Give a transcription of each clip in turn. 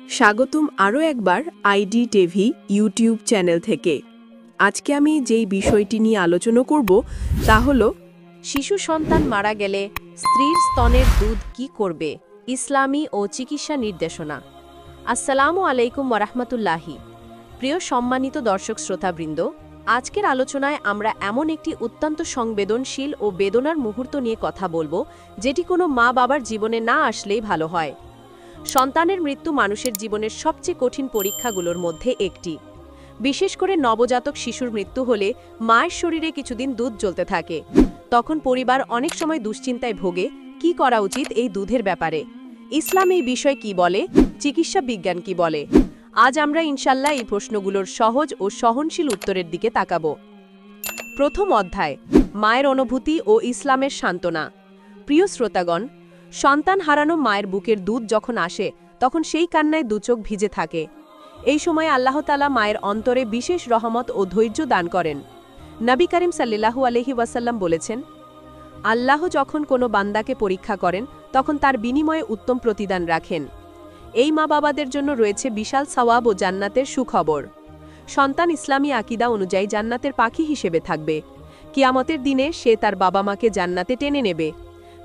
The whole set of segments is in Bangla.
স্বাগতম আরও একবার আইডি টিভি ইউটিউব চ্যানেল থেকে। আজকে আমি যেই বিষয়টি নিয়ে আলোচনা করব তা হলো শিশু সন্তান মারা গেলে স্ত্রীর স্তনের দুধ কি করবে, ইসলামী ও চিকিৎসা নির্দেশনা। আসসালামু আলাইকুম ওয়ারাহমাতুল্লাহি। প্রিয় সম্মানিত দর্শক শ্রোতাবৃন্দ, আজকের আলোচনায় আমরা এমন একটি অত্যন্ত সংবেদনশীল ও বেদনার মুহূর্ত নিয়ে কথা বলবো, যেটি কোনো মা বাবার জীবনে না আসলেই ভালো হয়। সন্তানের মৃত্যু মানুষের জীবনের সবচেয়ে কঠিন পরীক্ষাগুলোর মধ্যে একটি। বিশেষ করে নবজাতক শিশুর মৃত্যু হলে মায়ের শরীরে কিছুদিন দুধ জ্বলতে থাকে। তখন পরিবার অনেক সময় দুশ্চিন্তায় ভোগে, কি করা উচিত এই দুধের ব্যাপারে। ইসলাম এই বিষয় কি বলে, চিকিৎসা বিজ্ঞান কি বলে। আজ আমরা ইনশাল্লাহ এই প্রশ্নগুলোর সহজ ও সহনশীল উত্তরের দিকে তাকাব। প্রথম অধ্যায়, মায়ের অনুভূতি ও ইসলামের সান্ত্বনা। প্রিয় শ্রোতাগণ, সন্তান হারানো মায়ের বুকের দুধ যখন আসে তখন সেই কান্নায় দুচোখ ভিজে থাকে। এই সময় আল্লাহ তাআলা মায়ের অন্তরে বিশেষ রহমত ও ধৈর্য দান করেন। নবী করিম সাল্লাল্লাহু আলাইহি ওয়াসাল্লাম বলেছেন, আল্লাহ যখন কোনো বান্দাকে পরীক্ষা করেন তখন তার বিনিময়ে উত্তম প্রতিদান রাখেন। এই মা বাবাদের জন্য রয়েছে বিশাল সওয়াব ও জান্নাতের সুখবর। সন্তান ইসলামী আকীদা অনুযায়ী জান্নাতের পাখি হিসেবে থাকবে। কিয়ামতের দিনে সে তার বাবা মাকে জান্নাতে টেনে নেবে।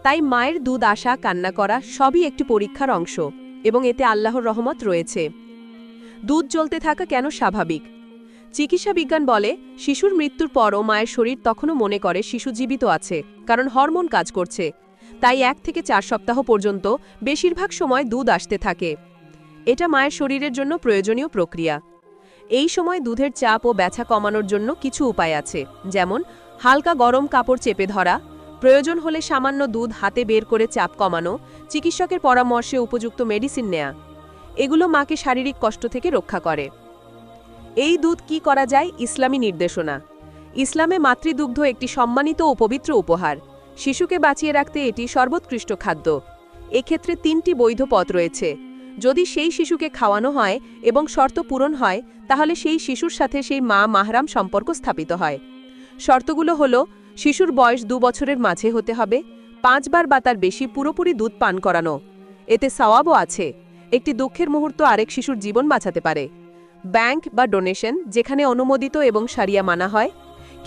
তাই মায়ের দুধ আসা, কান্না করা সবই একটি পরীক্ষার অংশ এবং এতে আল্লাহর রহমত রয়েছে। দুধ জ্বলতে থাকা কেন স্বাভাবিক? চিকিৎসা বিজ্ঞান বলে, শিশুর মৃত্যুর পরও মায়ের শরীর তখনও মনে করে শিশু জীবিত আছে, কারণ হরমোন কাজ করছে। তাই 1 থেকে 4 সপ্তাহ পর্যন্ত বেশিরভাগ সময় দুধ আসতে থাকে। এটা মায়ের শরীরের জন্য প্রয়োজনীয় প্রক্রিয়া। এই সময় দুধের চাপ ও ব্যথা কমানোর জন্য কিছু উপায় আছে, যেমন হালকা গরম কাপড় চেপে ধরা, প্রয়োজন হলে সামান্য দুধ হাতে বের করে চাপ কমানো, চিকিৎসকের পরামর্শে উপযুক্ত মেডিসিন নেয়া। এগুলো মাকে শারীরিক কষ্ট থেকে রক্ষা করে। এই দুধ কি করা যায়, ইসলামী নির্দেশনা। ইসলামে মাতৃদুগ্ধ একটি সম্মানিত ও পবিত্র উপহার। শিশুকে বাঁচিয়ে রাখতে এটি সর্বোৎকৃষ্ট খাদ্য। এক্ষেত্রে 3টি বৈধ পথ রয়েছে। যদি সেই শিশুকে খাওয়ানো হয় এবং শর্ত পূরণ হয়, তাহলে সেই শিশুর সাথে সেই মা মাহরাম সম্পর্ক স্থাপিত হয়। শর্তগুলো হলো, শিশুর বয়স 2 বছরের মাঝে হতে হবে, 5 বার বা তার বেশি পুরোপুরি দুধ পান করানো। এতে সওয়াবও আছে। একটি দুঃখের মুহূর্ত আরেক শিশুর জীবন বাঁচাতে পারে। ব্যাংক বা ডোনেশন, যেখানে অনুমোদিত এবং শারিয়া মানা হয়।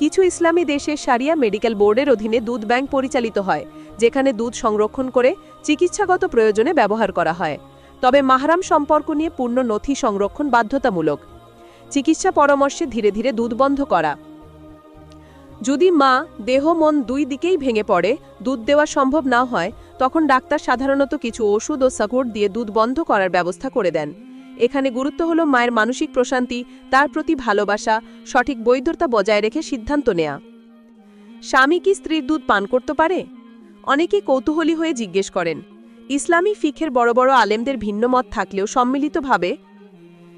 কিছু ইসলামী দেশে শারিয়া মেডিকেল বোর্ডের অধীনে দুধ ব্যাংক পরিচালিত হয়, যেখানে দুধ সংরক্ষণ করে চিকিৎসাগত প্রয়োজনে ব্যবহার করা হয়। তবে মাহরাম সম্পর্ক নিয়ে পূর্ণ নথি সংরক্ষণ বাধ্যতামূলক। চিকিৎসা পরামর্শে ধীরে ধীরে দুধ বন্ধ করা। যদি মা, দেহ মন 2 দিকেই ভেঙে পড়ে, দুধ দেওয়া সম্ভব না হয়, তখন ডাক্তার সাধারণত কিছু ওষুধ ও সাপোর্ট দিয়ে দুধ বন্ধ করার ব্যবস্থা করে দেন। এখানে গুরুত্ব হলো মায়ের মানসিক প্রশান্তি, তার প্রতি ভালোবাসা, সঠিক বৈধতা বজায় রেখে সিদ্ধান্ত নেয়া। স্বামী কি স্ত্রীর দুধ পান করতে পারে? অনেকে কৌতূহলী হয়ে জিজ্ঞেস করেন। ইসলামী ফিকহের বড় বড় আলেমদের ভিন্ন মত থাকলেও সম্মিলিতভাবে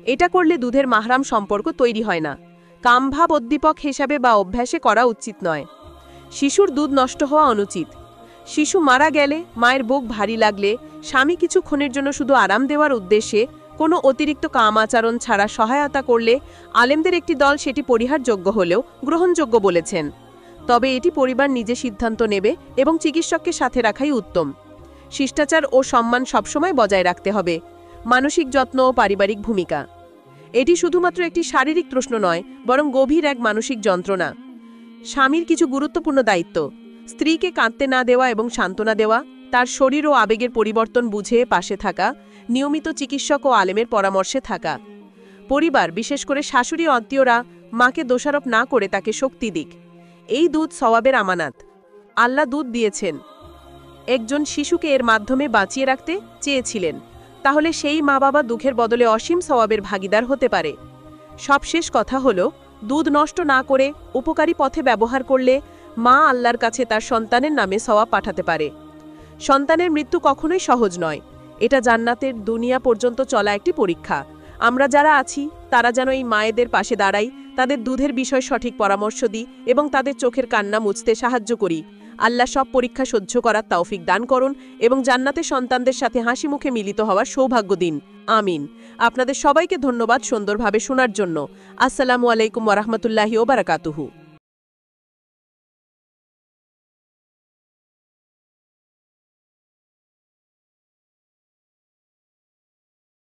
এটা করলে দুধের মাহরাম সম্পর্ক তৈরি হয় না। কামভাব উদ্দীপক হিসাবে বা অভ্যাসে করা উচিত নয়। শিশুর দুধ নষ্ট হওয়া অনুচিত। শিশু মারা গেলে, মায়ের বুক ভারী লাগলে, স্বামী কিছুক্ষণের জন্য শুধু আরাম দেওয়ার উদ্দেশ্যে কোনো অতিরিক্ত কাম আচরণ ছাড়া সহায়তা করলে আলেমদের একটি দল সেটি পরিহারযোগ্য হলেও গ্রহণযোগ্য বলেছেন। তবে এটি পরিবার নিজে সিদ্ধান্ত নেবে এবং চিকিৎসককে সাথে রাখাই উত্তম। শিষ্টাচার ও সম্মান সবসময় বজায় রাখতে হবে। মানসিক যত্ন ও পারিবারিক ভূমিকা। এটি শুধুমাত্র একটি শারীরিক প্রশ্ন নয়, বরং গভীর এক মানসিক যন্ত্রণা। স্বামীর কিছু গুরুত্বপূর্ণ দায়িত্ব: স্ত্রীকে কাঁদতে না দেওয়া এবং সান্ত্বনা দেওয়া, তার শরীর ও আবেগের পরিবর্তন বুঝে পাশে থাকা, নিয়মিত চিকিৎসক ও আলেমের পরামর্শে থাকা। পরিবার, বিশেষ করে শাশুড়ি আত্মীয়রা, মাকে দোষারোপ না করে তাকে শক্তি দিক। এই দুধ সওয়াবের আমানাত। আল্লাহ দুধ দিয়েছেন, একজন শিশুকে এর মাধ্যমে বাঁচিয়ে রাখতে চেয়েছিলেন। তাহলে সেই মা বাবা দুঃখের বদলে অসীম সওয়াবের ভাগিদার হতে পারে। সবশেষ কথা হলো, দুধ নষ্ট না করে উপকারী পথে ব্যবহার করলে মা আল্লাহর কাছে তার সন্তানের নামে সওয়াব পাঠাতে পারে। সন্তানের মৃত্যু কখনোই সহজ নয়। এটা জান্নাতের দুনিয়া পর্যন্ত চলা একটি পরীক্ষা। আমরা যারা আছি তারা যেন এই মায়েদের পাশে দাঁড়াই, তাদের দুধের বিষয় সঠিক পরামর্শ দিই এবং তাদের চোখের কান্না মুছতে সাহায্য করি। আল্লাহ সব পরীক্ষা সহ্য করার তৌফিক দান করুন এবং জান্নাতে সন্তানদের সাথে হাসি মুখে মিলিত হওয়ার সৌভাগ্য দিন। আমিন। আপনাদের সবাইকে ধন্যবাদ সুন্দরভাবে শোনার জন্য। আসসালামু আলাইকুম ওয়া রাহমাতুল্লাহি ওয়া বারাকাতুহু।